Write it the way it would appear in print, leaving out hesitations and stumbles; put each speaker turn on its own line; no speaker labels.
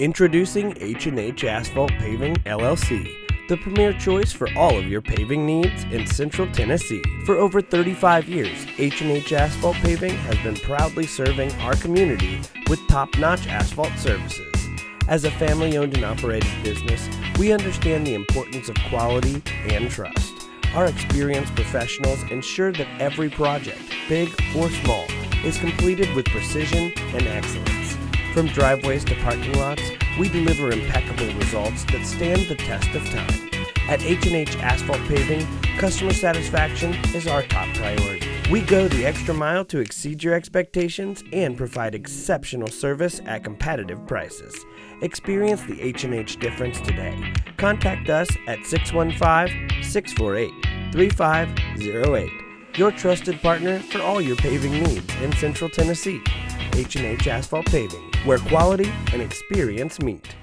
Introducing H Asphalt Paving, LLC, the premier choice for all of your paving needs in Central Tennessee. For over 35 years, H Asphalt Paving has been proudly serving our community with top-notch asphalt services. As a family-owned and operated business, we understand the importance of quality and trust. Our experienced professionals ensure that every project, big or small, is completed with precision and excellence. From driveways to parking lots, we deliver impeccable results that stand the test of time. At H Asphalt Paving, customer satisfaction is our top priority. We go the extra mile to exceed your expectations and provide exceptional service at competitive prices. Experience the H&H difference today. Contact us at 615-648-3508. Your trusted partner for all your paving needs in Central Tennessee. H Asphalt Paving, where quality and experience meet.